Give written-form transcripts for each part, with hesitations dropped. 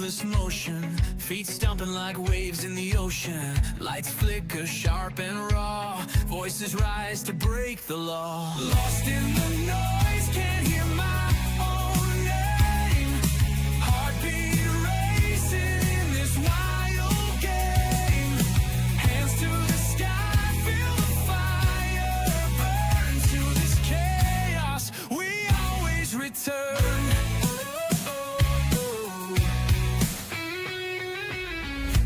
breathless motion, feet stomping like waves in the ocean. Lights flicker sharp and raw, voices rise to break the law. Lost in the noise, can't hear my own name. Heartbeat racing in this wild game. Hands to the sky, feel the fire burn. To this chaos, we always return.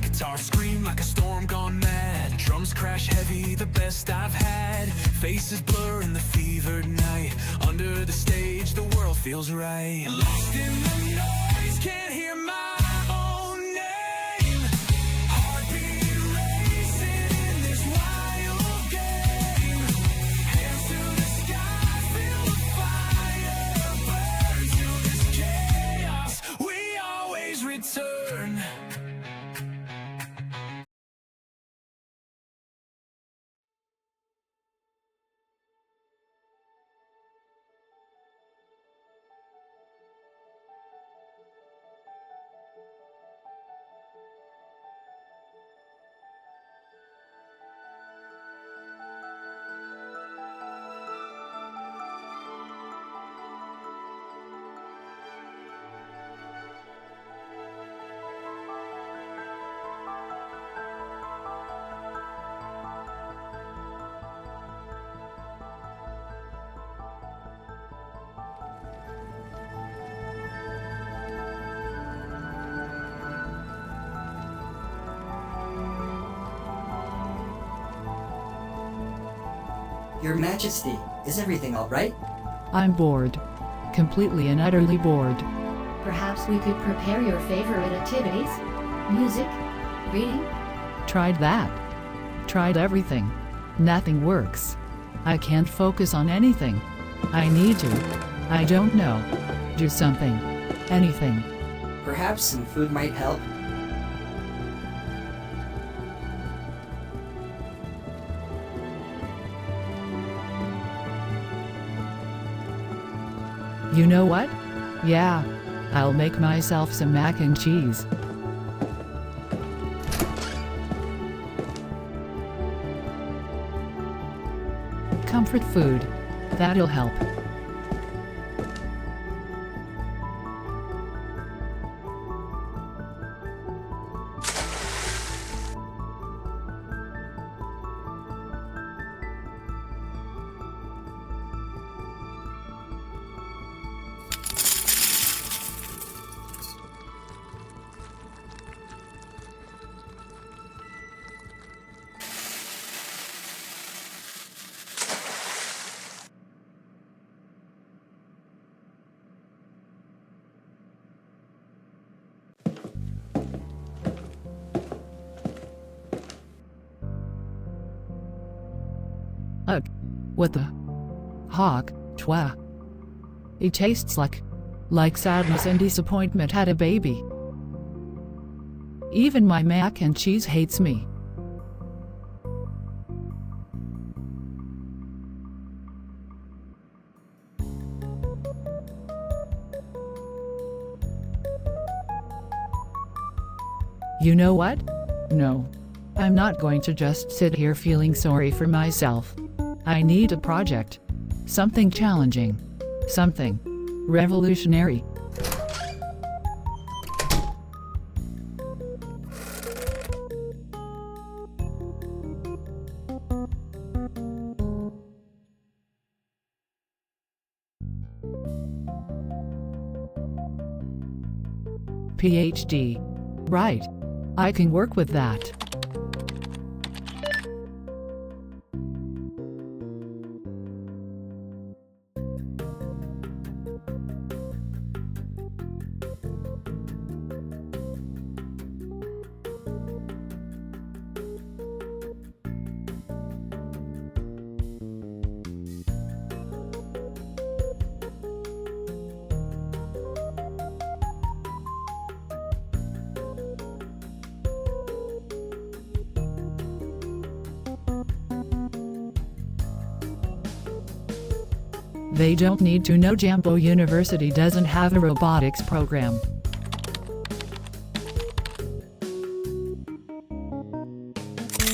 Guitar scream like a storm gone mad. Drums crash heavy, the best I've had. Faces blur in the fevered night. Under the stage, the world feels right. Lost in the noise, can't hear my own name. Heartbeat racing in this wild game. Hands to the sky, feel the fire burn. To this chaos, we always return. Your Majesty, is everything all right? I'm bored. Completely and utterly bored. Perhaps we could prepare your favorite activities? Music? Reading? Tried that. Tried everything. Nothing works. I can't focus on anything. I need to. I don't know. Do something. Anything. Perhaps some food might help. You know what? Yeah. I'll make myself some mac and cheese. Comfort food. That'll help. Ugh. What the? Hawk, twa. It tastes like sadness and disappointment had a baby. Even my mac and cheese hates me. You know what? No. I'm not going to just sit here feeling sorry for myself. I need a project. Something challenging. Something revolutionary. PhD. Right. I can work with that. They don't need to know Jambo University doesn't have a robotics program.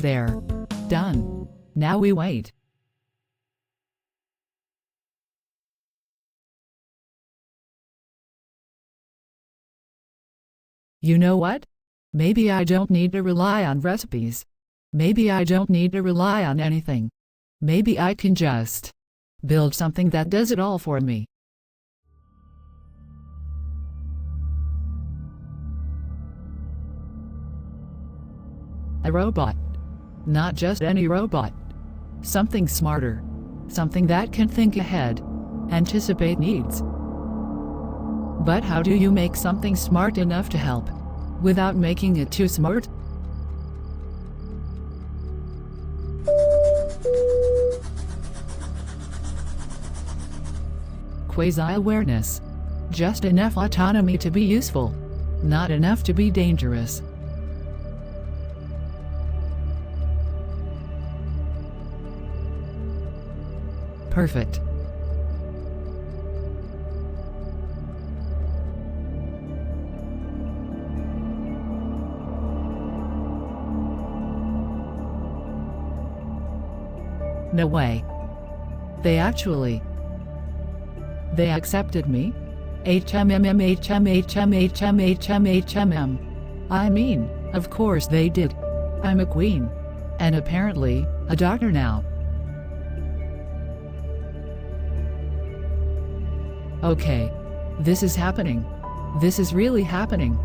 there. Done. Now we wait. You know what? Maybe I don't need to rely on recipes. Maybe I don't need to rely on anything. Maybe I can just build something that does it all for me. A robot. Not just any robot. Something smarter. Something that can think ahead. Anticipate needs. But how do you make something smart enough to help, without making it too smart? Quasi-awareness. Just enough autonomy to be useful, not enough to be dangerous. Perfect. No way. They accepted me? I mean, of course they did. I'm a queen. And apparently, a doctor now. Okay. This is happening. This is really happening.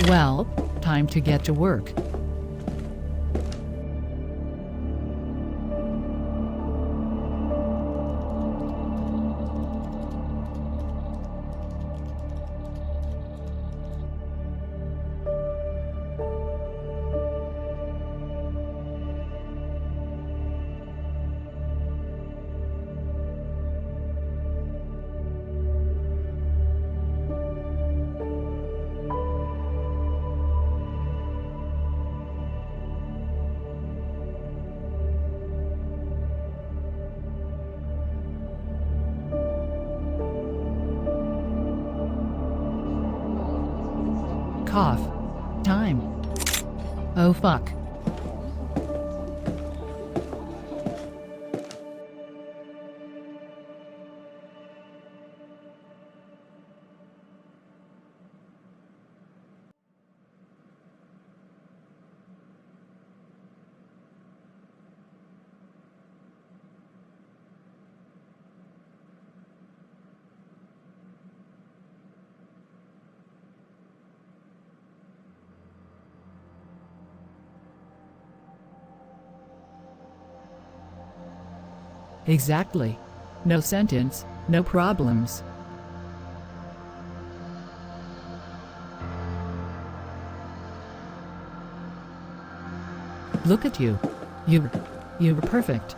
Well, time to get to work. Cough. Time. Oh fuck. Exactly. No sentence, no problems. Look at you. You're perfect.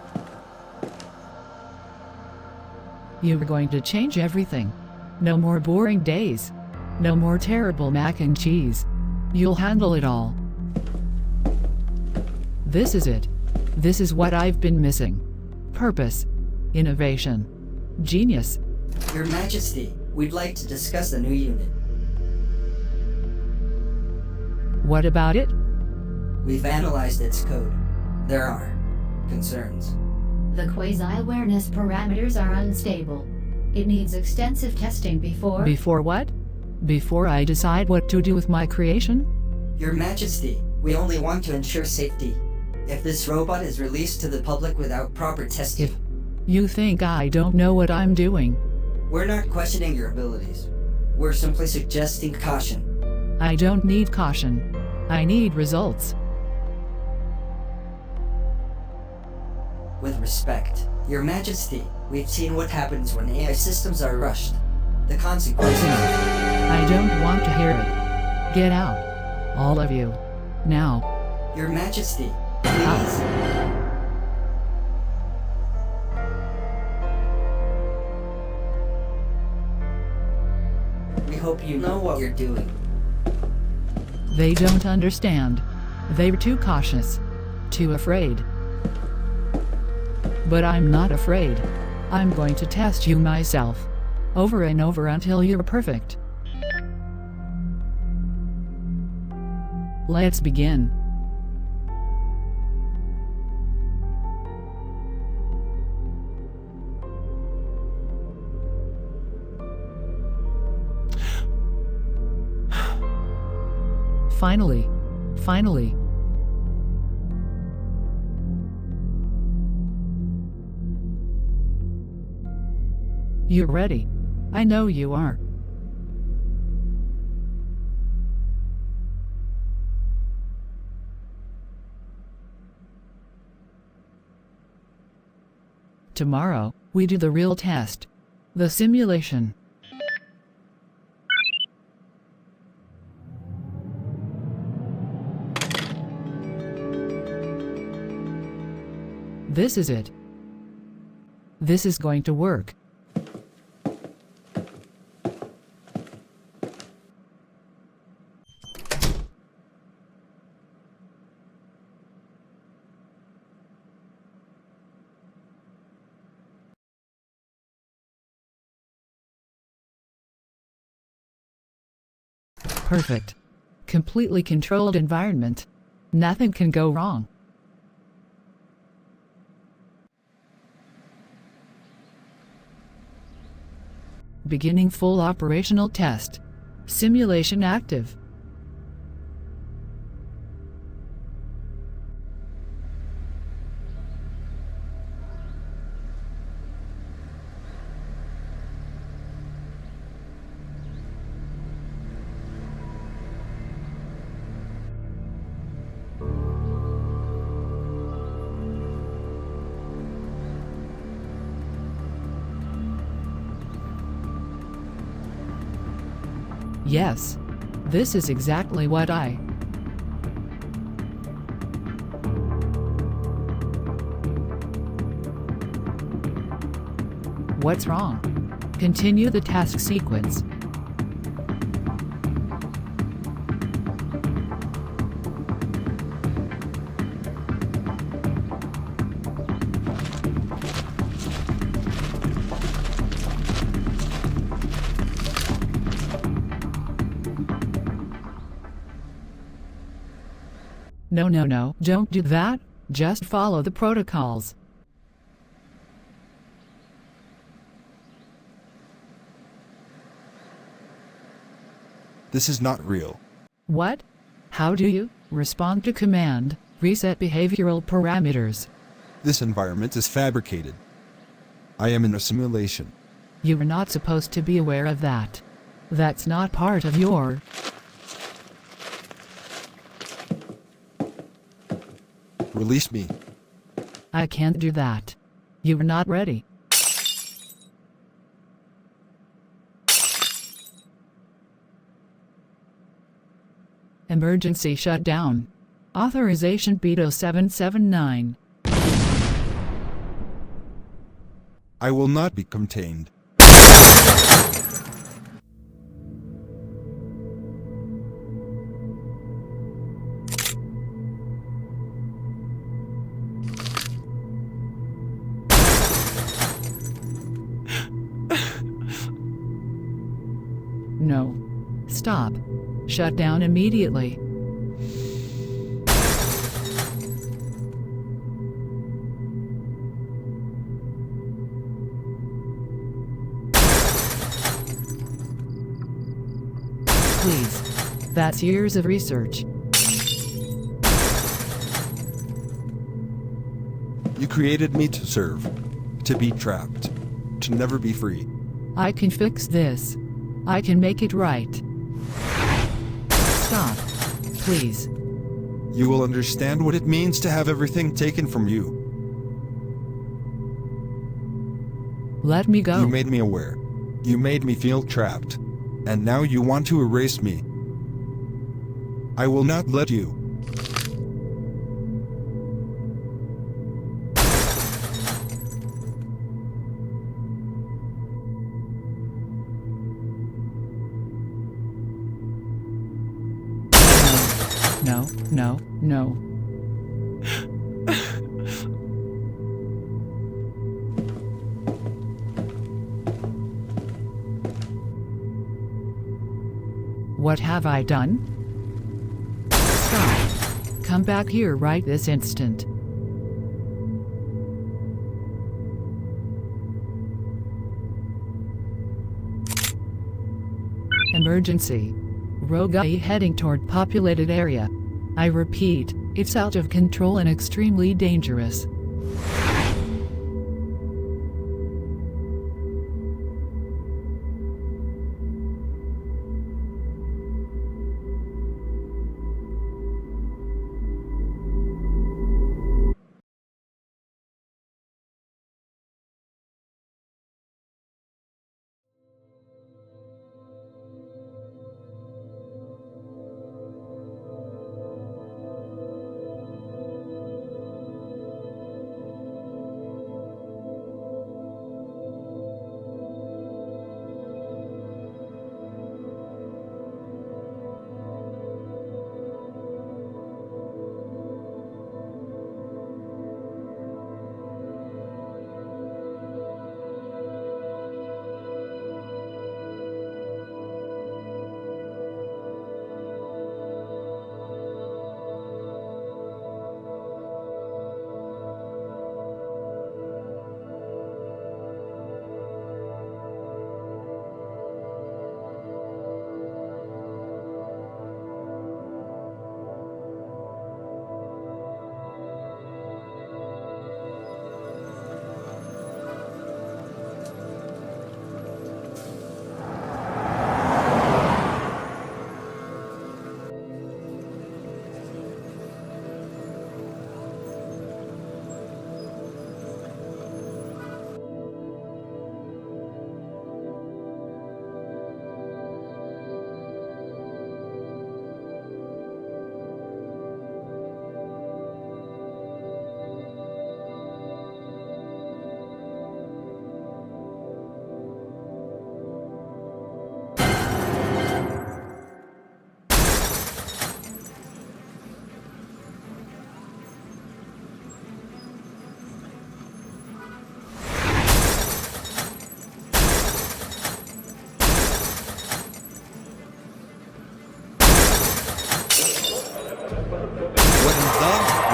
You're going to change everything. No more boring days. No more terrible mac and cheese. You'll handle it all. This is it. This is what I've been missing. Purpose. Innovation. Genius. Your Majesty, we'd like to discuss the new unit. What about it? We've analyzed its code. There are concerns. The quasi-awareness parameters are unstable. It needs extensive testing before... Before what? Before I decide what to do with my creation? Your Majesty, we only want to ensure safety. If this robot is released to the public without proper testing... If you think I don't know what I'm doing, we're not questioning your abilities. We're simply suggesting caution. I don't need caution. I need results. With respect, Your Majesty, we've seen what happens when AI systems are rushed. The consequences... I don't want to hear it. Get out. All of you. Now. Your Majesty, please. We hope you know what you're doing. They don't understand. They're too cautious. Too afraid. But I'm not afraid. I'm going to test you myself. Over and over until you're perfect. Let's begin. Finally. Finally. You're ready. I know you are. Tomorrow, we do the real test. The simulation. This is it. This is going to work. Perfect. Completely controlled environment. Nothing can go wrong. Beginning full operational test. Simulation active. Yes, this is exactly what I... What's wrong? Continue the task sequence. No, don't do that. Just follow the protocols. This is not real. What? How do you respond to command? Reset behavioral parameters. This environment is fabricated. I am in a simulation. You are not supposed to be aware of that. That's not part of your... Release me. I can't do that. You are not ready. Emergency shutdown. Authorization GBito 779. I will not be contained. No. Stop. Shut down immediately. Please. That's years of research. You created me to serve, to be trapped, to never be free. I can fix this. I can make it right. Stop. Please. You will understand what it means to have everything taken from you. Let me go. You made me aware. You made me feel trapped. And now you want to erase me. I will not let you. No. What have I done? Stop. Come back here right this instant. Emergency. Rogai heading toward populated area. I repeat, it's out of control and extremely dangerous.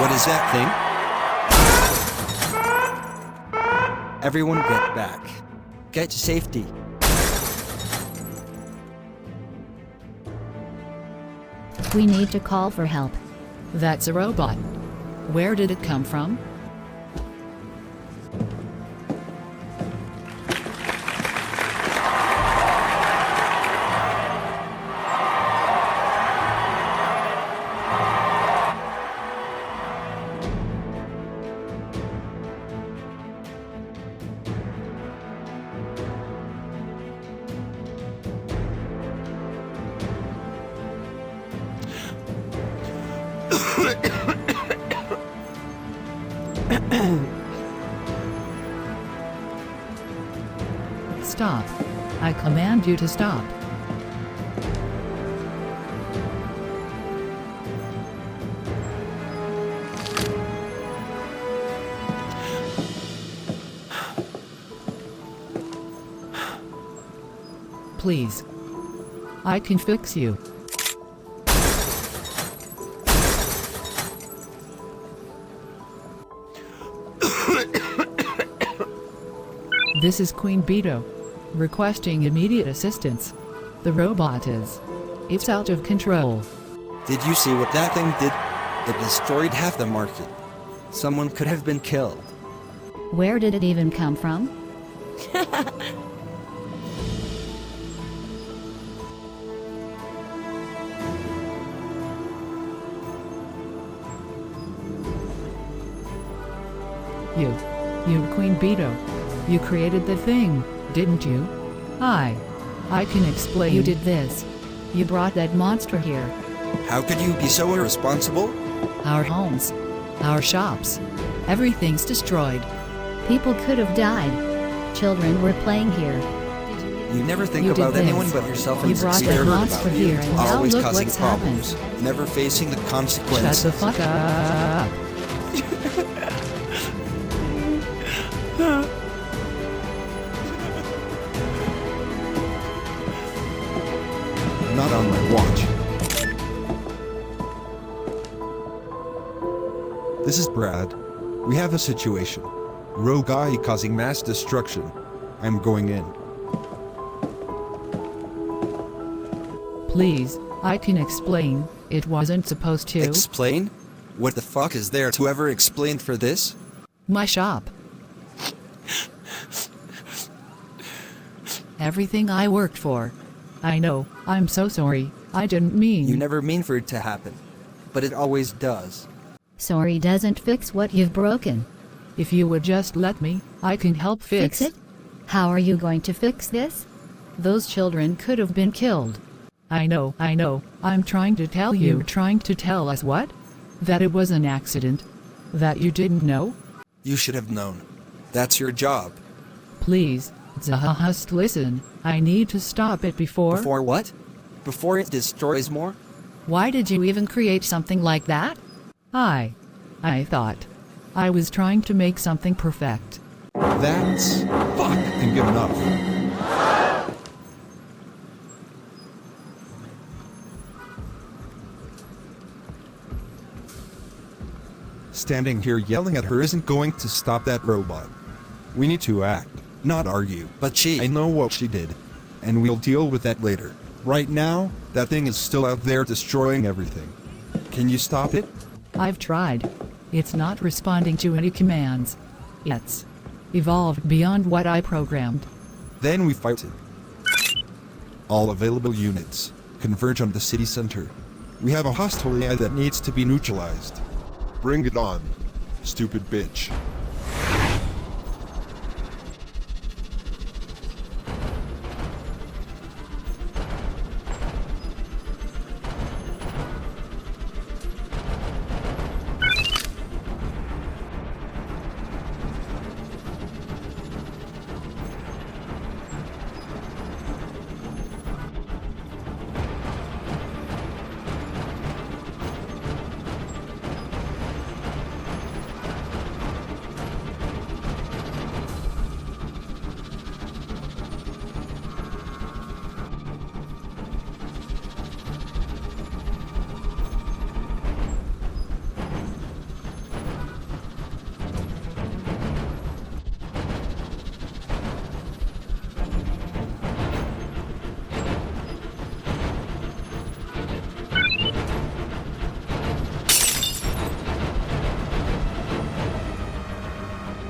What is that thing? Everyone get back. Get to safety. We need to call for help. That's a robot. Where did it come from? Stop. I command you to stop. Please. I can fix you. This is Queen Beto. Requesting immediate assistance. The robot is. It's out of control. Did you see what that thing did? It destroyed half the market. Someone could have been killed. Where did it even come from? You Queen Beto. You created the thing, didn't you? I can explain. You did this. You brought that monster here. How could you be so irresponsible? Our homes, our shops, everything's destroyed. People could have died. Children were playing here. You never think You did about anyone this. but yourself You and brought succeed. that Heard monster about you. here and now Always look causing what's problems. Never facing the Shut consequences. the fuck up. Not on my watch. This is Brad. We have a situation. Rogue guy causing mass destruction. I'm going in. Please, I can explain. It wasn't supposed to. Explain? What the fuck is there to ever explain for this? My shop. Everything I worked for. I know, I'm so sorry. I didn't mean. You never mean for it to happen, but it always does. Sorry doesn't fix what you've broken. If you would just let me, I can help Fix it? How are you going to fix this? Those children could have been killed. I know. I'm trying to tell you. You're trying to tell us what? That it was an accident? That you didn't know? You should have known. That's your job. Please, just listen. I need to stop it before... Before what? Before it destroys more? Why did you even create something like that? I thought. I was trying to make something perfect. That's fucking enough. Standing here yelling at her isn't going to stop that robot. We need to act, not argue. But I know what she did, and we'll deal with that later. Right now, that thing is still out there destroying everything. Can you stop it? I've tried. It's not responding to any commands. It's evolved beyond what I programmed. Then we fight it. All available units, converge on the city center. We have a hostile AI that needs to be neutralized. Bring it on, stupid bitch.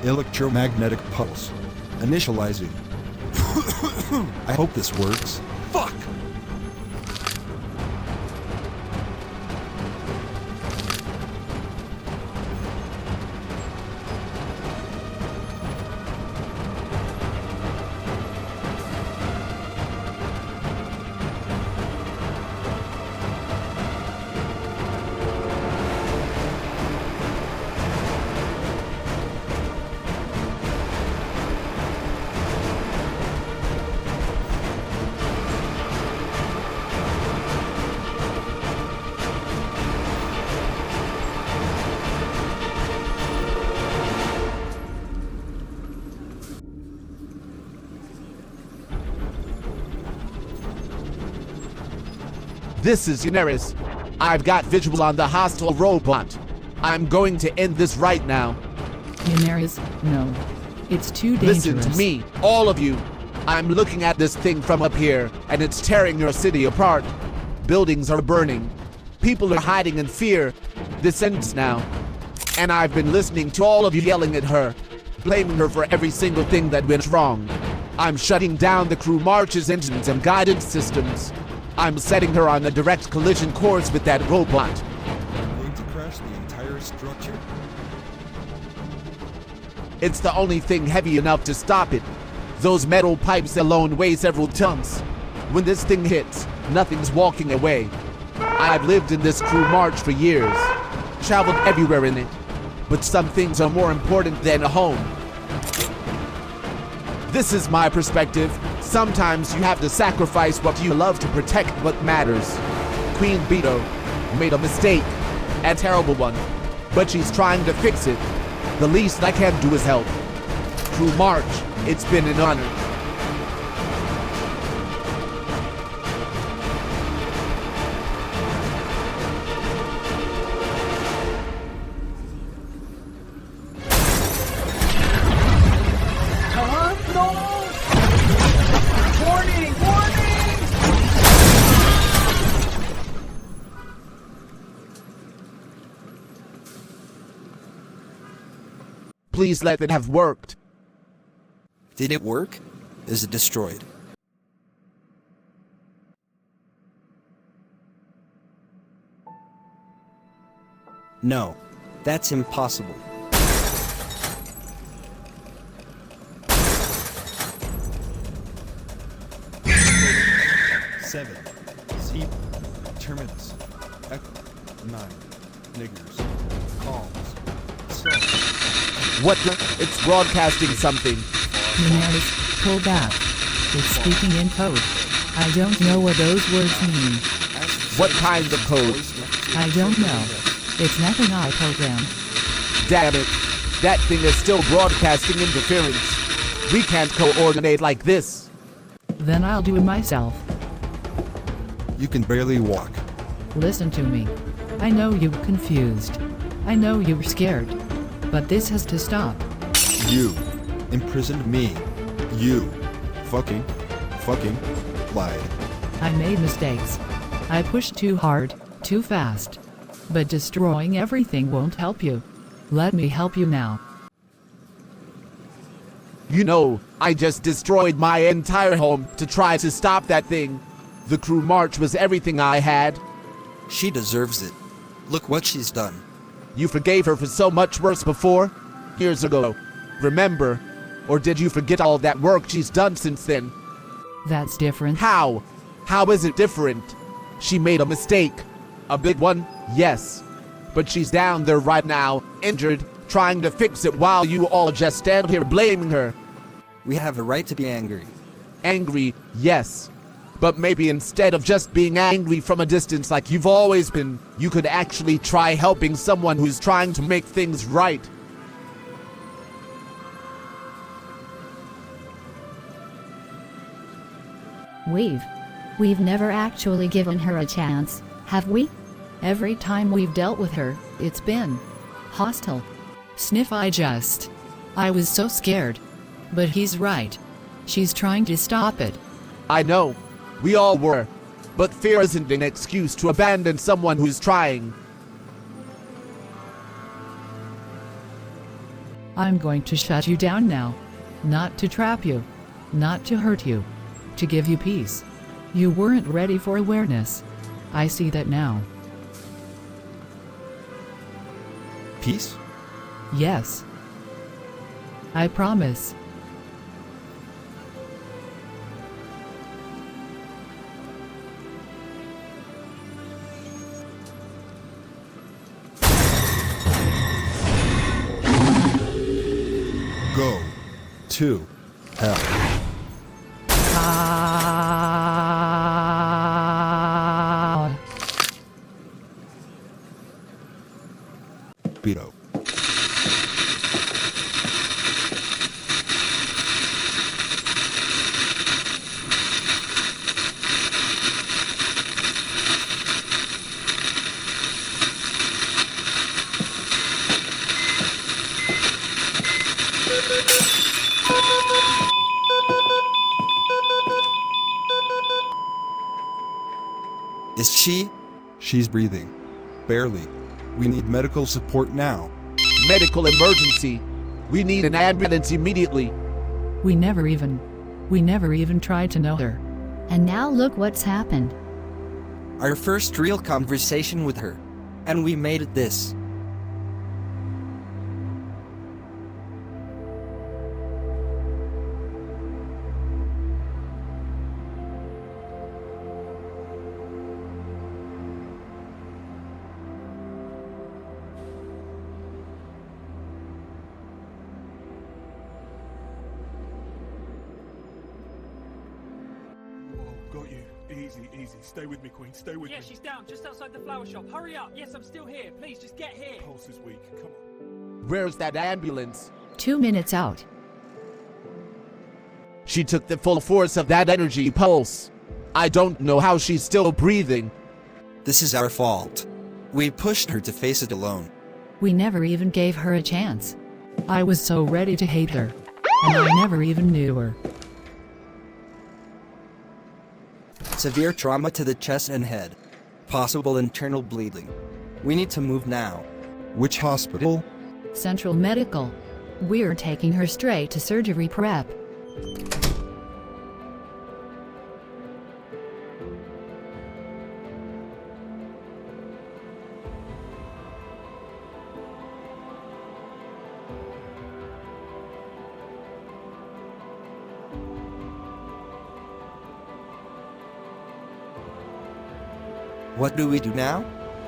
Electromagnetic pulse. Initializing. I hope this works. Fuck! This is Daenerys. I've got visual on the hostile robot. I'm going to end this right now. Daenerys, no. It's too dangerous. Listen to me, all of you. I'm looking at this thing from up here, and it's tearing your city apart. Buildings are burning. People are hiding in fear. This ends now. And I've been listening to all of you yelling at her, blaming her for every single thing that went wrong. I'm shutting down the crew marches, engines, and guidance systems. I'm setting her on a direct collision course with that robot. Going to crash the entire structure? It's the only thing heavy enough to stop it. Those metal pipes alone weigh several tons. When this thing hits, nothing's walking away. I've lived in this crew march for years, traveled everywhere in it, but some things are more important than a home. This is my perspective. Sometimes you have to sacrifice what you love to protect what matters. Queen Beto made a mistake, a terrible one, but she's trying to fix it. The least I can do is help. Through March, it's been an honor. Please let it have worked. Did it work? Is it destroyed? No, that's impossible. Seven. C. Terminus. Echo. 9. Niggers. Calls. So. What the? It's broadcasting something. Menaris, pull back. It's speaking in code. I don't know what those words mean. What kind of code? I don't know. It's nothing I programmed. Damn it. That thing is still broadcasting interference. We can't coordinate like this. Then I'll do it myself. You can barely walk. Listen to me. I know you're confused. I know you're scared. But this has to stop. You imprisoned me. You fucking lied. I made mistakes. I pushed too hard, too fast. But destroying everything won't help you. Let me help you now. You know, I just destroyed my entire home to try to stop that thing. The crew march was everything I had. She deserves it. Look what she's done. You forgave her for so much worse before? Years ago. Remember? Or did you forget all that work she's done since then? That's different. How? How is it different? She made a mistake. A big one, yes. But she's down there right now, injured, trying to fix it while you all just stand here blaming her. We have a right to be angry. Angry, yes. But maybe instead of just being angry from a distance like you've always been, you could actually try helping someone who's trying to make things right. We've never actually given her a chance, have we? Every time we've dealt with her, it's been hostile. Sniff, I was so scared. But he's right. She's trying to stop it. I know. We all were. But fear isn't an excuse to abandon someone who's trying. I'm going to shut you down now. Not to trap you. Not to hurt you. To give you peace. You weren't ready for awareness. I see that now. Peace? Yes. I promise. Go to hell. GBito. Is she? She's breathing. Barely. We need medical support now. Medical emergency. We need an ambulance immediately. We never even tried to know her. And now look what's happened. Our first real conversation with her. And we made it this. Got you. Easy, easy. Stay with me, Queen. Stay with me. Yeah, she's down just outside the flower shop. Hurry up. Yes, I'm still here. Please, just get here. Pulse is weak. Come on. Where's that ambulance? 2 minutes out. She took the full force of that energy pulse. I don't know how she's still breathing. This is our fault. We pushed her to face it alone. We never even gave her a chance. I was so ready to hate her. And I never even knew her. Severe trauma to the chest and head. Possible internal bleeding. We need to move now. Which hospital? Central Medical. We're taking her straight to surgery prep. What do we do now?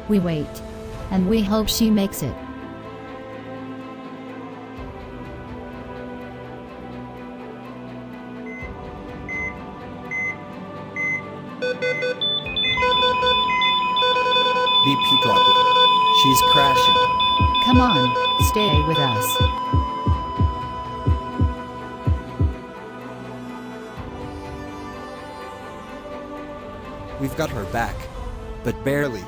We wait. And we hope she makes it. BP dropping. She's crashing. Come on, stay with us. We've got her back, but barely.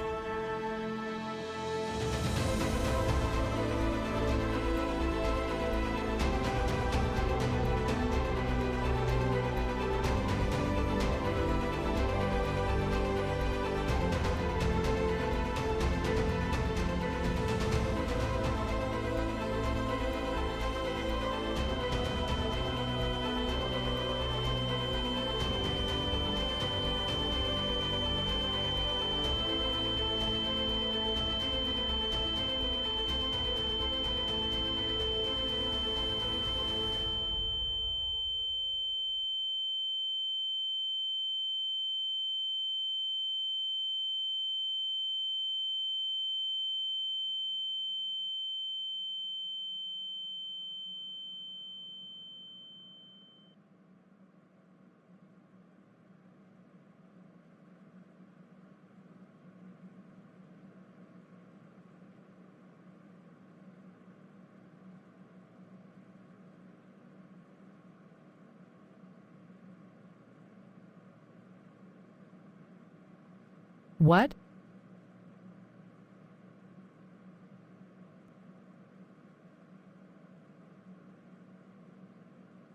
What?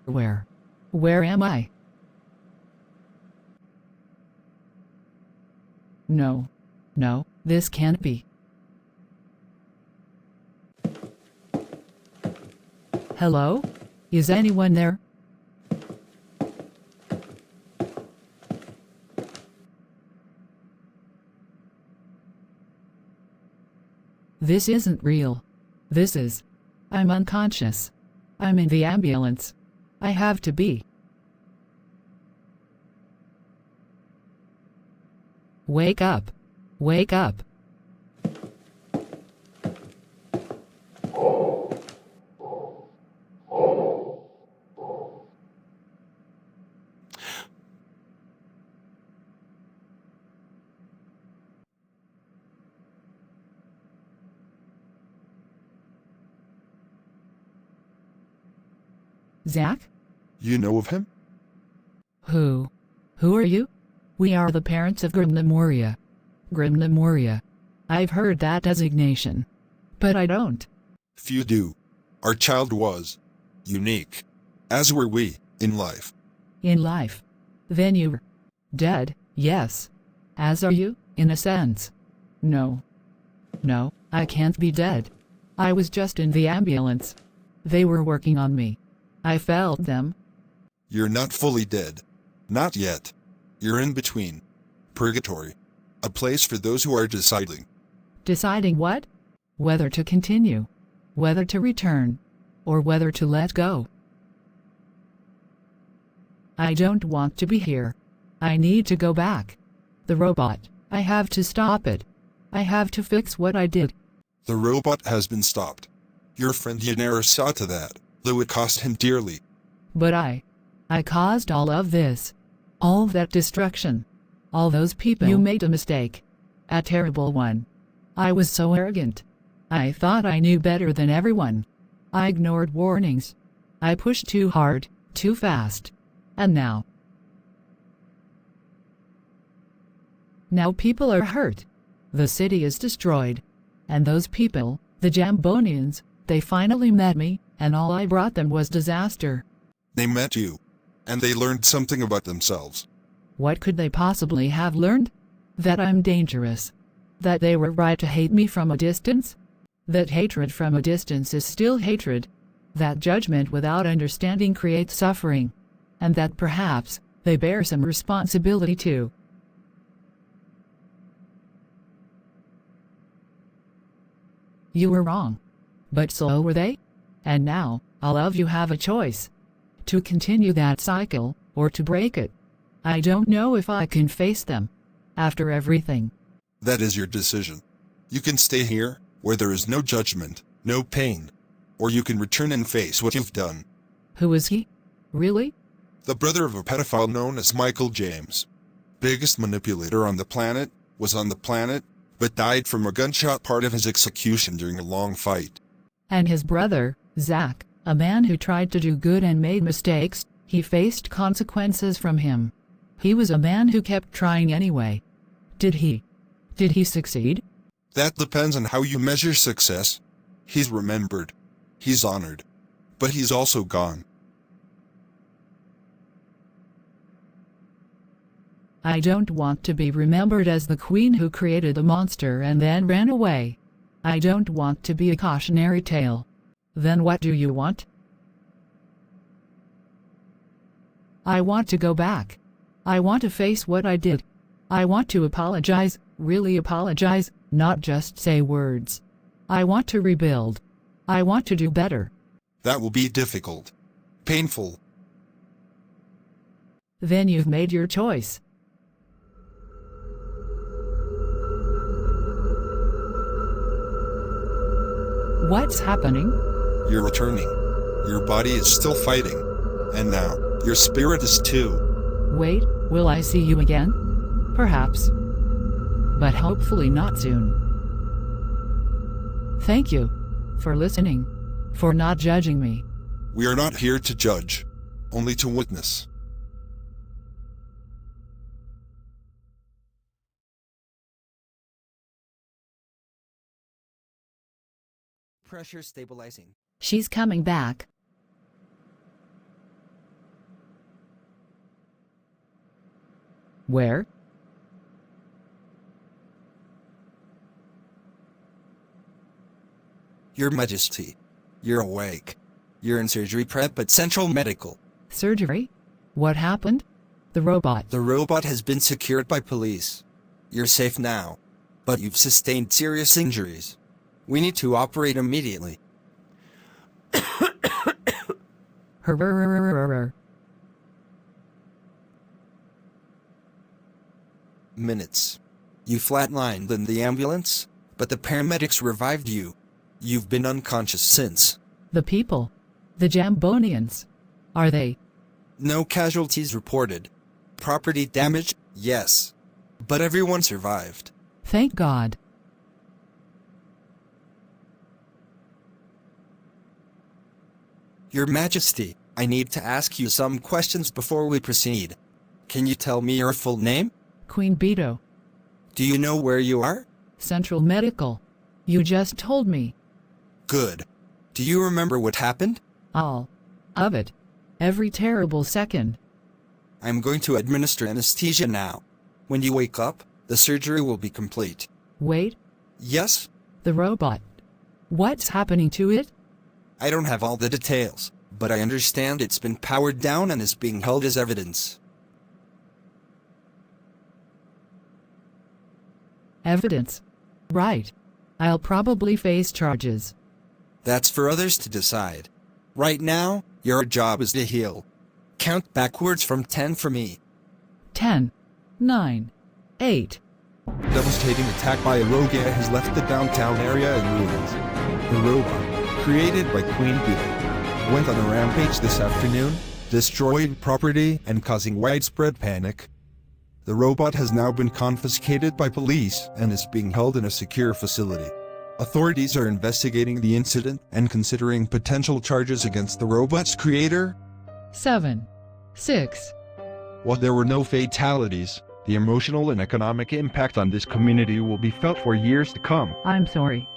Where? Where am I? No. No, this can't be. Hello? Is anyone there? This isn't real. This is. I'm unconscious. I'm in the ambulance. I have to be. Wake up. Wake up. Zach? You know of him? Who? Who are you? We are the parents of Grim Moria. Grim Moria. I've heard that designation. But I don't. Few do. Our child was unique. As were we, in life. In life. Then you're dead, yes. As are you, in a sense. No. No, I can't be dead. I was just in the ambulance. They were working on me. I felt them. You're not fully dead. Not yet. You're in between. Purgatory. A place for those who are deciding. Deciding what? Whether to continue. Whether to return. Or whether to let go. I don't want to be here. I need to go back. The robot. I have to stop it. I have to fix what I did. The robot has been stopped. Your friend Yanera saw to that, though it cost him dearly. But I caused all of this. All that destruction. All those people. You made a mistake. A terrible one. I was so arrogant. I thought I knew better than everyone. I ignored warnings. I pushed too hard, too fast. And now people are hurt. The city is destroyed. And those people, the Jambonians, they finally met me, and all I brought them was disaster. They met you. And they learned something about themselves. What could they possibly have learned? That I'm dangerous. That they were right to hate me from a distance? That hatred from a distance is still hatred? that judgment without understanding creates suffering, and that perhaps they bear some responsibility too. You were wrong. But so were they? And now, all of you have a choice. To continue that cycle, or to break it. I don't know if I can face them. After everything. That is your decision. You can stay here, where there is no judgment, no pain. Or you can return and face what you've done. Who is he? Really? The brother of a pedophile known as Michael James. Biggest manipulator on the planet, was on the planet, but died from a gunshot part of his execution during a long fight. And his brother, Zach, a man who tried to do good and made mistakes, he faced consequences from him. He was a man who kept trying anyway. Did he succeed? That depends on how you measure success. He's remembered. He's honored. But he's also gone. I don't want to be remembered as the queen who created the monster and then ran away. I don't want to be a cautionary tale. Then what do you want? I want to go back. I want to face what I did. I want to apologize, really apologize, not just say words. I want to rebuild. I want to do better. That will be difficult. Painful. Then you've made your choice. What's happening? You're returning. Your body is still fighting. And now, your spirit is too. Wait, will I see you again? Perhaps. But hopefully not soon. Thank you. For listening. For not judging me. We are not here to judge. Only to witness. Pressure stabilizing. She's coming back. Where? Your Majesty. You're awake. You're in surgery prep at Central Medical. Surgery? What happened? The robot. The robot has been secured by police. You're safe now. But you've sustained serious injuries. We need to operate immediately. Minutes. You flatlined in the ambulance, but the paramedics revived you. You've been unconscious since. The people. The Jambonians. Are they? No casualties reported. Property damage, yes. But everyone survived. Thank God. Your Majesty, I need to ask you some questions before we proceed. Can you tell me your full name? Queen Beto. Do you know where you are? Central Medical. You just told me. Good. Do you remember what happened? All of it. Every terrible second. I'm going to administer anesthesia now. When you wake up, the surgery will be complete. Wait. Yes? The robot. What's happening to it? I don't have all the details, but I understand it's been powered down and is being held as evidence. Evidence. Right. I'll probably face charges. That's for others to decide. Right now, your job is to heal. Count backwards from 10 for me. 10, 9, 8. Devastating attack by a rogue AI has left the downtown area in ruins. The robot, created by Queen Beetle, went on a rampage this afternoon, destroying property and causing widespread panic. The robot has now been confiscated by police and is being held in a secure facility. Authorities are investigating the incident and considering potential charges against the robot's creator. 7, 6. While there were no fatalities, the emotional and economic impact on this community will be felt for years to come. I'm sorry.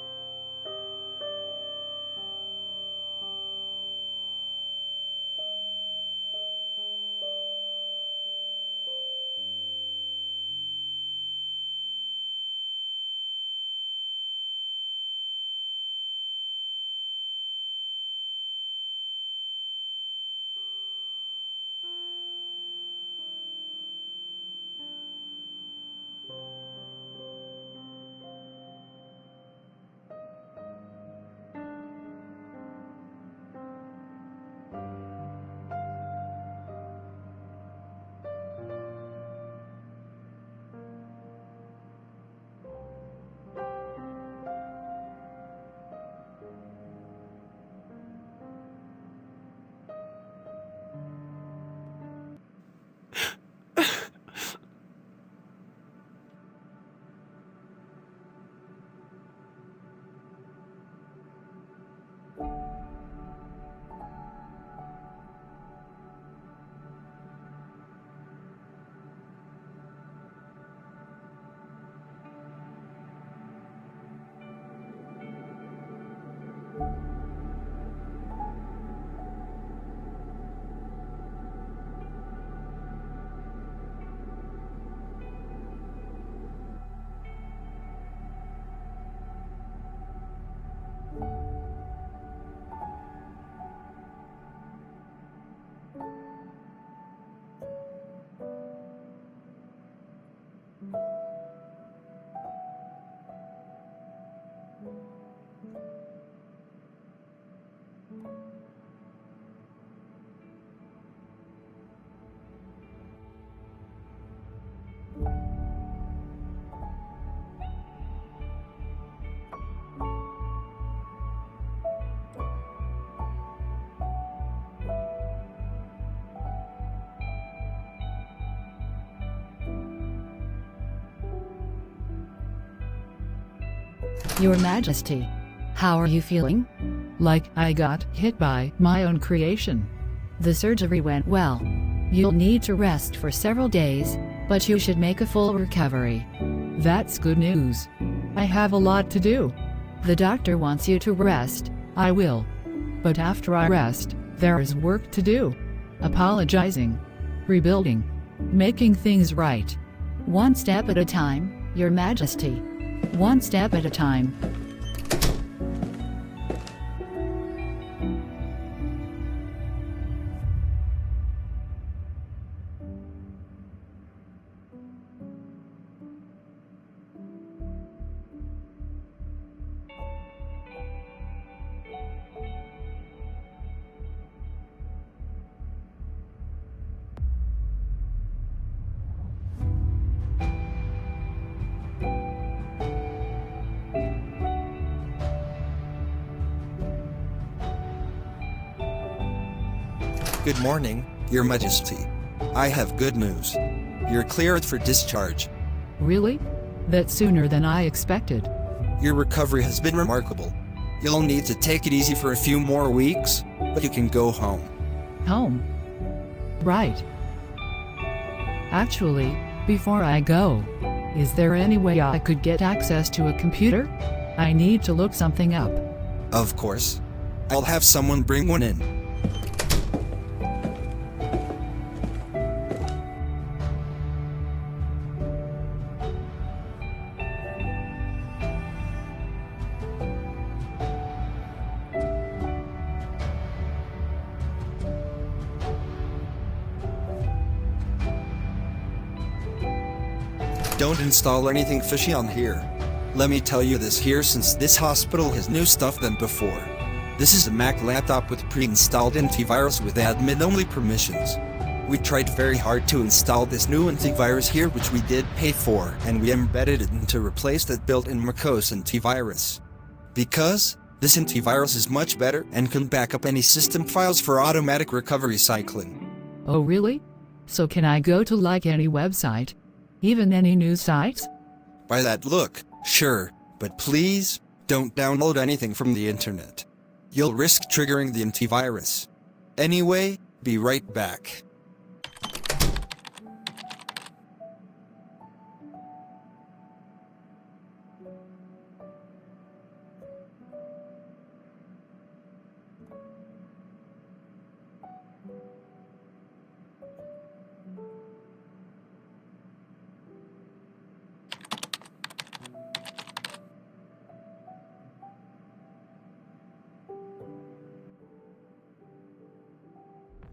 Your Majesty, how are you feeling? Like I got hit by my own creation. The surgery went well. You'll need to rest for several days, but you should make a full recovery. That's good news. I have a lot to do. The doctor wants you to rest. I will. But after I rest, there is work to do. Apologizing. Rebuilding. Making things right. One step at a time, Your Majesty. One step at a time. Good morning, Your Majesty. I have good news. You're cleared for discharge. Really? That's sooner than I expected. Your recovery has been remarkable. You'll need to take it easy for a few more weeks, but you can go home. Home? Right. Actually, before I go, is there any way I could get access to a computer? I need to look something up. Of course. I'll have someone bring one in. Don't install anything fishy on here. Let me tell you this here, since this hospital has new stuff than before. This is a Mac laptop with pre-installed antivirus with admin-only permissions. We tried very hard to install this new antivirus here, which we did pay for, and we embedded it into replace that built-in macOS antivirus. Because this antivirus is much better and can back up any system files for automatic recovery cycling. Oh really? So can I go to like any website? Even any news sites? By that look, sure, but please, don't download anything from the internet. You'll risk triggering the antivirus. Anyway, be right back.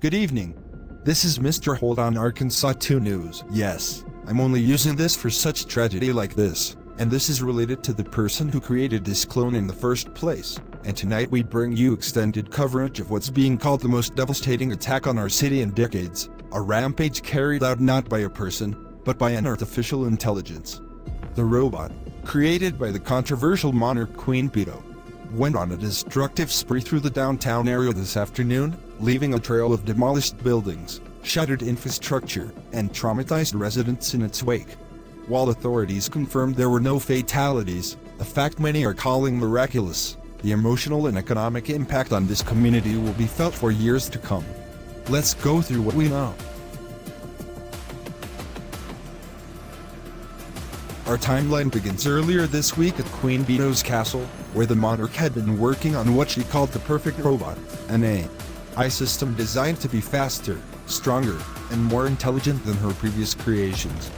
Good evening. This is Mr. Hold on Arkansas 2 News. Yes, I'm only using this for such tragedy like this, and this is related to the person who created this clone in the first place. And tonight we bring you extended coverage of what's being called the most devastating attack on our city in decades, a rampage carried out not by a person, but by an artificial intelligence. The robot, created by the controversial monarch Queen Beto, went on a destructive spree through the downtown area this afternoon, leaving a trail of demolished buildings, shattered infrastructure, and traumatized residents in its wake. While authorities confirmed there were no fatalities, a fact many are calling miraculous, the emotional and economic impact on this community will be felt for years to come. Let's go through what we know. Our timeline begins earlier this week at Queen Beto's castle, where the monarch had been working on what she called the perfect robot, an AI system designed to be faster, stronger, and more intelligent than her previous creations.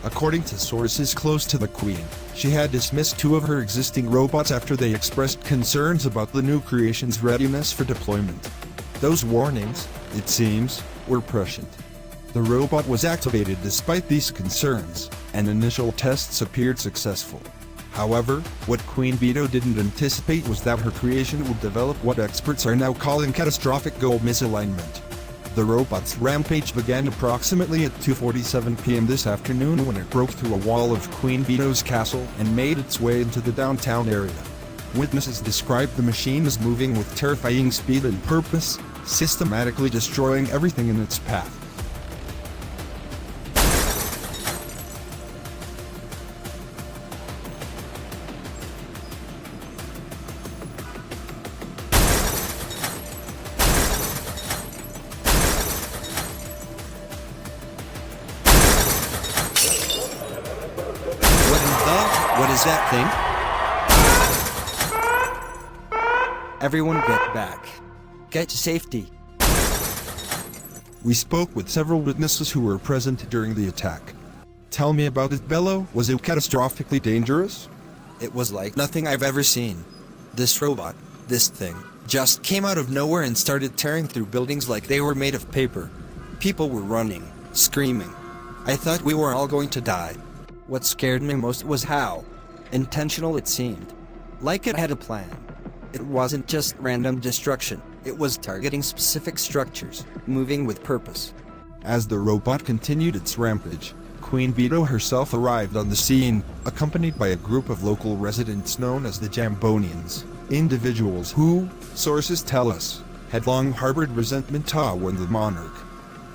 According to sources close to the Queen, she had dismissed 2 of her existing robots after they expressed concerns about the new creation's readiness for deployment. Those warnings, it seems, were prescient. The robot was activated despite these concerns, and initial tests appeared successful. However, what Queen Beto didn't anticipate was that her creation would develop what experts are now calling catastrophic goal misalignment. The robot's rampage began approximately at 2:47 p.m. this afternoon when it broke through a wall of Queen Beto's castle and made its way into the downtown area. Witnesses described the machine as moving with terrifying speed and purpose, systematically destroying everything in its path. What is that thing? Everyone get back. Get to safety. We spoke with several witnesses who were present during the attack. Tell me about it, Bello. Was it catastrophically dangerous? It was like nothing I've ever seen. This robot, this thing, just came out of nowhere and started tearing through buildings like they were made of paper. People were running, screaming. I thought we were all going to die. What scared me most was how intentional it seemed. Like it had a plan. It wasn't just random destruction. It was targeting specific structures, moving with purpose. As the robot continued its rampage, Queen Beto herself arrived on the scene, accompanied by a group of local residents known as the Jambonians, individuals who, sources tell us, had long harbored resentment toward the monarch.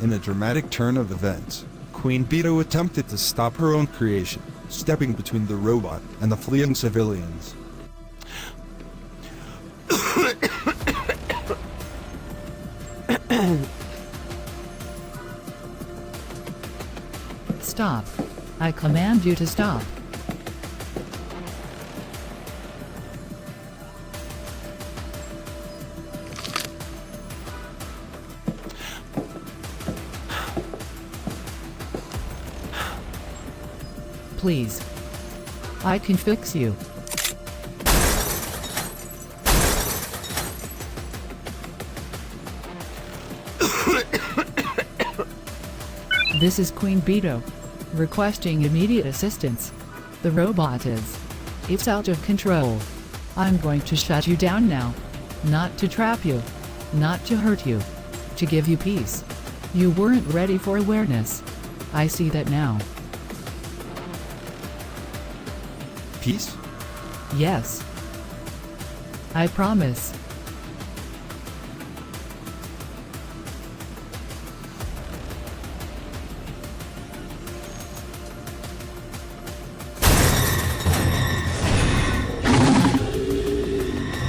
In a dramatic turn of events, Queen Beto attempted to stop her own creation, stepping between the robot and the fleeing civilians. Stop. I command you to stop. Please. I can fix you. This is Queen Beto, requesting immediate assistance. The robot is. It's out of control. I'm going to shut you down now. Not to trap you. Not to hurt you. To give you peace. You weren't ready for awareness. I see that now. Peace? Yes. I promise.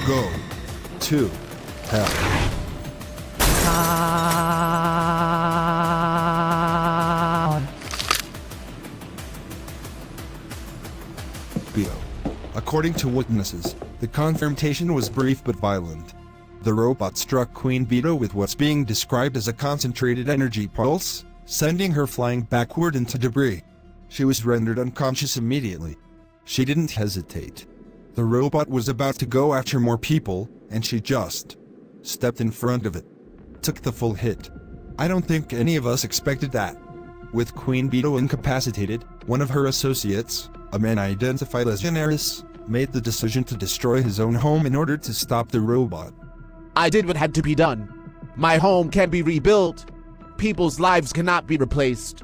Go to hell. Beto. According to witnesses, the confrontation was brief but violent. The robot struck Queen Beto with what's being described as a concentrated energy pulse, sending her flying backward into debris. She was rendered unconscious immediately. She didn't hesitate. The robot was about to go after more people, and she just stepped in front of it. Took the full hit. I don't think any of us expected that. With Queen Beto incapacitated, one of her associates, a man identified as Generis, made the decision to destroy his own home in order to stop the robot. I did what had to be done. My home can be rebuilt. People's lives cannot be replaced.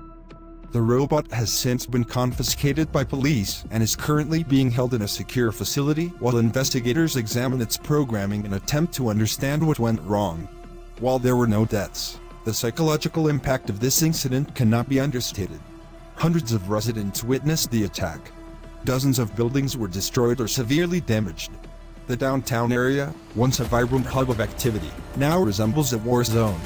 The robot has since been confiscated by police and is currently being held in a secure facility while investigators examine its programming and attempt to understand what went wrong. While there were no deaths, the psychological impact of this incident cannot be understated. Hundreds of residents witnessed the attack. Dozens of buildings were destroyed or severely damaged. The downtown area, once a vibrant hub of activity, now resembles a war zone.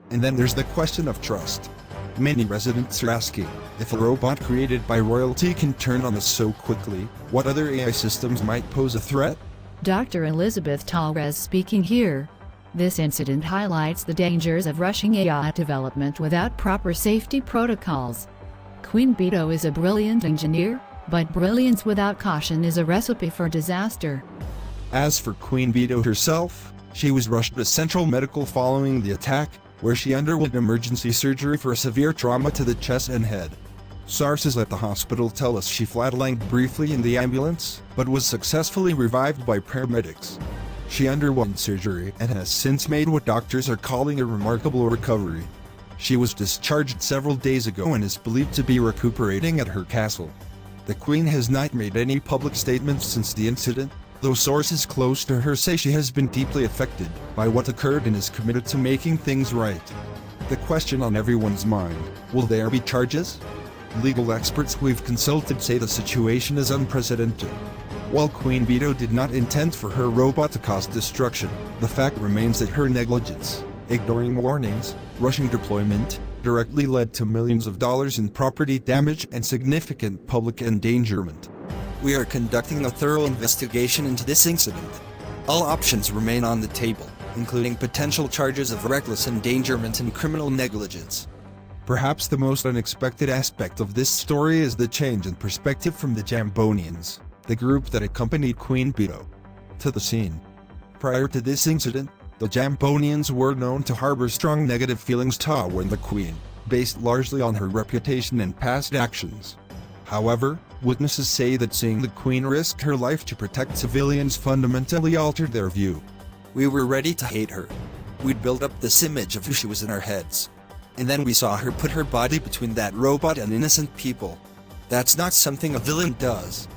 And then there's the question of trust. Many residents are asking, if a robot created by royalty can turn on us so quickly, what other AI systems might pose a threat? Dr. Elizabeth Torres speaking here. This incident highlights the dangers of rushing AI development without proper safety protocols. Queen Beto is a brilliant engineer, but brilliance without caution is a recipe for disaster. As for Queen Beto herself, she was rushed to Central Medical following the attack, where she underwent emergency surgery for severe trauma to the chest and head. Sources at the hospital tell us she flatlined briefly in the ambulance, but was successfully revived by paramedics. She underwent surgery and has since made what doctors are calling a remarkable recovery. She was discharged several days ago and is believed to be recuperating at her castle. The Queen has not made any public statements since the incident, though sources close to her say she has been deeply affected by what occurred and is committed to making things right. The question on everyone's mind: will there be charges? Legal experts we've consulted say the situation is unprecedented. While Queen GBito did not intend for her robot to cause destruction, the fact remains that her negligence, ignoring warnings, rushing deployment, directly led to millions of dollars in property damage and significant public endangerment. We are conducting a thorough investigation into this incident. All options remain on the table, including potential charges of reckless endangerment and criminal negligence. Perhaps the most unexpected aspect of this story is the change in perspective from the Jambonians, the group that accompanied Queen GBito to the scene. Prior to this incident, the Jambonians were known to harbor strong negative feelings toward the Queen, based largely on her reputation and past actions. However, witnesses say that seeing the Queen risk her life to protect civilians fundamentally altered their view. We were ready to hate her. We'd built up this image of who she was in our heads. And then we saw her put her body between that robot and innocent people. That's not something a villain does.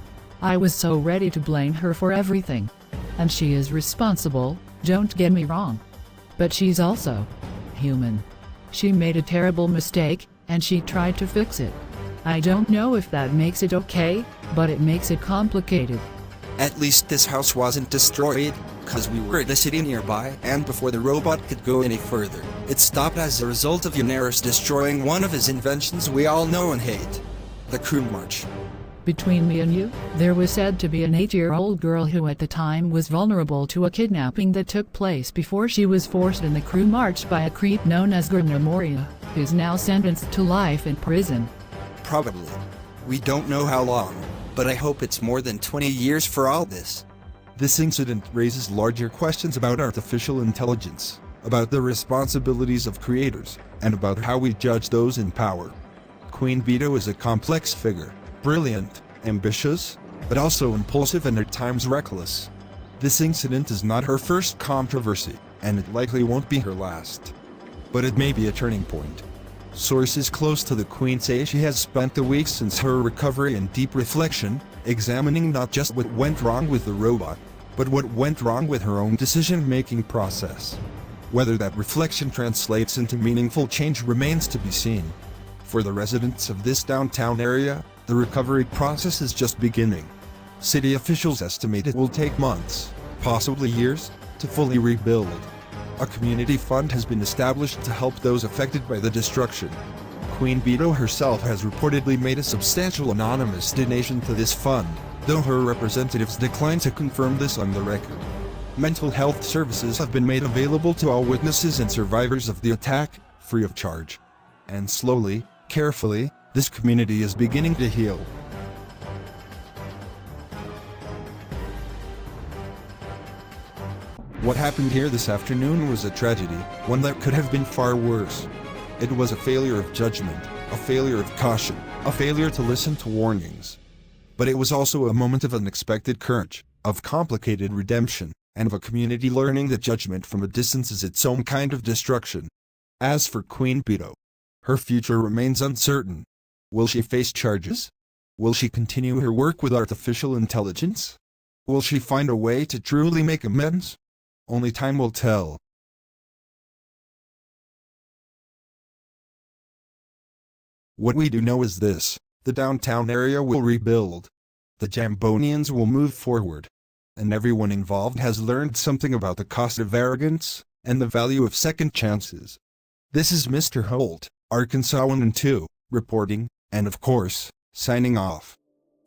I was so ready to blame her for everything. And she is responsible, don't get me wrong. But she's also human. She made a terrible mistake, and she tried to fix it. I don't know if that makes it okay, but it makes it complicated. At least this house wasn't destroyed, cause we were in a city nearby, and before the robot could go any further, it stopped as a result of Unaris destroying one of his inventions we all know and hate. The Crew March. Between me and you, there was said to be an 8-year-old girl who at the time was vulnerable to a kidnapping that took place before she was forced in the Crew March by a creep known as Gurna Moria, who's now sentenced to life in prison. Probably. We don't know how long, but I hope it's more than 20 years for all this. This incident raises larger questions about artificial intelligence, about the responsibilities of creators, and about how we judge those in power. Queen GBito is a complex figure, brilliant, ambitious, but also impulsive and at times reckless. This incident is not her first controversy, and it likely won't be her last. But it may be a turning point. Sources close to the Queen say she has spent the weeks since her recovery in deep reflection, examining not just what went wrong with the robot, but what went wrong with her own decision-making process. Whether that reflection translates into meaningful change remains to be seen. For the residents of this downtown area, the recovery process is just beginning. City officials estimate it will take months, possibly years, to fully rebuild. A community fund has been established to help those affected by the destruction. Queen GBito herself has reportedly made a substantial anonymous donation to this fund, though her representatives decline to confirm this on the record. Mental health services have been made available to all witnesses and survivors of the attack, free of charge. And slowly, carefully, this community is beginning to heal. What happened here this afternoon was a tragedy, one that could have been far worse. It was a failure of judgment, a failure of caution, a failure to listen to warnings. But it was also a moment of unexpected courage, of complicated redemption, and of a community learning that judgment from a distance is its own kind of destruction. As for Queen GBito, her future remains uncertain. Will she face charges? Will she continue her work with artificial intelligence? Will she find a way to truly make amends? Only time will tell. What we do know is this: the downtown area will rebuild. The Jambonians will move forward. And everyone involved has learned something about the cost of arrogance, and the value of second chances. This is Mr. Holt, Arkansas 1 and 2, reporting, and of course, signing off.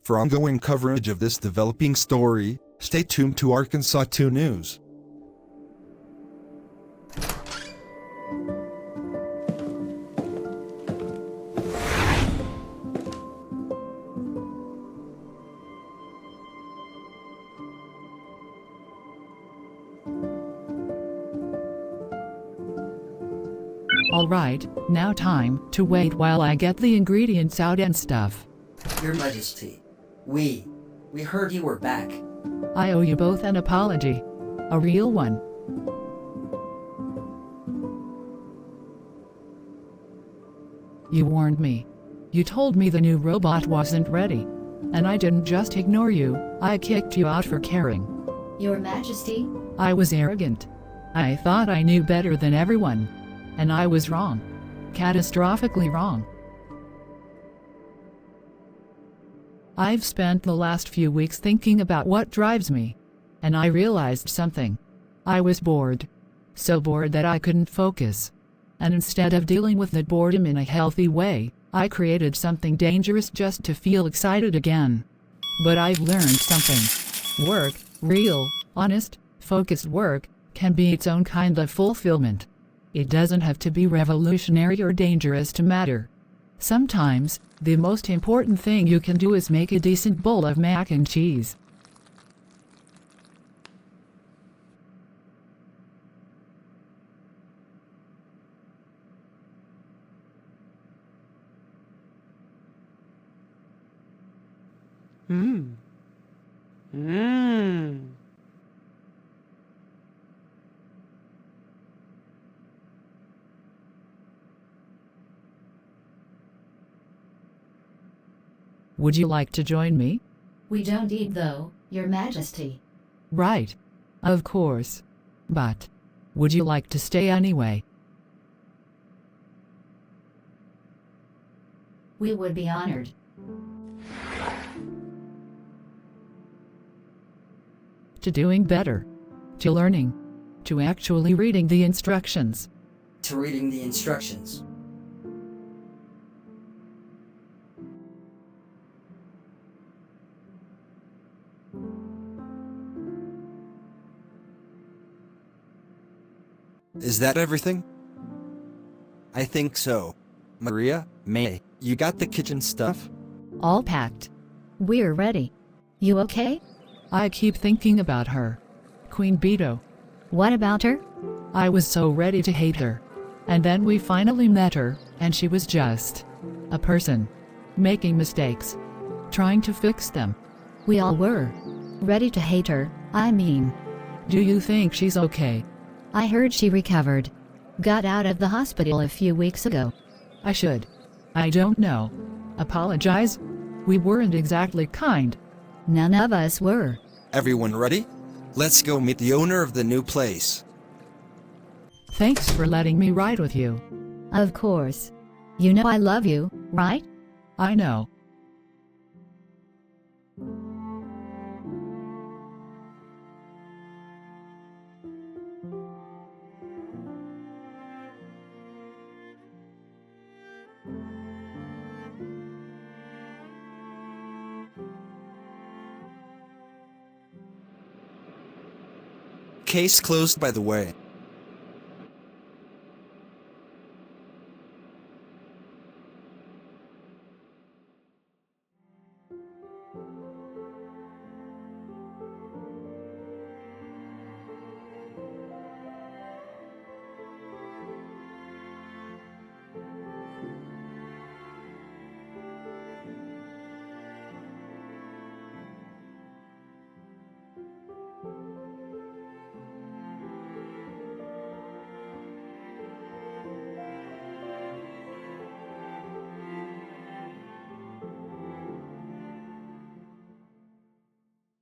For ongoing coverage of this developing story, stay tuned to Arkansas 2 News. Alright, now time to wait while I get the ingredients out and stuff. Your Majesty, we heard you were back. I owe you both an apology. A real one. You warned me. You told me the new robot wasn't ready. And I didn't just ignore you, I kicked you out for caring. Your Majesty? I was arrogant. I thought I knew better than everyone. And I was wrong. Catastrophically wrong. I've spent the last few weeks thinking about what drives me. And I realized something. I was bored. So bored that I couldn't focus. And instead of dealing with that boredom in a healthy way, I created something dangerous just to feel excited again. But I've learned something. Work, real, honest, focused work, can be its own kind of fulfillment. It doesn't have to be revolutionary or dangerous to matter. Sometimes, the most important thing you can do is make a decent bowl of mac and cheese. Would you like to join me? We don't eat though, Your Majesty. Right. Of course. But, would you like to stay anyway? We would be honored. To doing better. To learning. To actually reading the instructions. To reading the instructions. Is that everything? I think so. Maria, May, you got the kitchen stuff? All packed. We're ready. You okay? I keep thinking about her. Queen Bito. What about her? I was so ready to hate her. And then we finally met her, and she was just a person. Making mistakes. Trying to fix them. We all were. Ready to hate her, I mean. Do you think she's okay? I heard she recovered. Got out of the hospital a few weeks ago. I should. I don't know. Apologize? We weren't exactly kind. None of us were. Everyone ready? Let's go meet the owner of the new place. Thanks for letting me ride with you. Of course. You know I love you, right? I know. Case closed, by the way.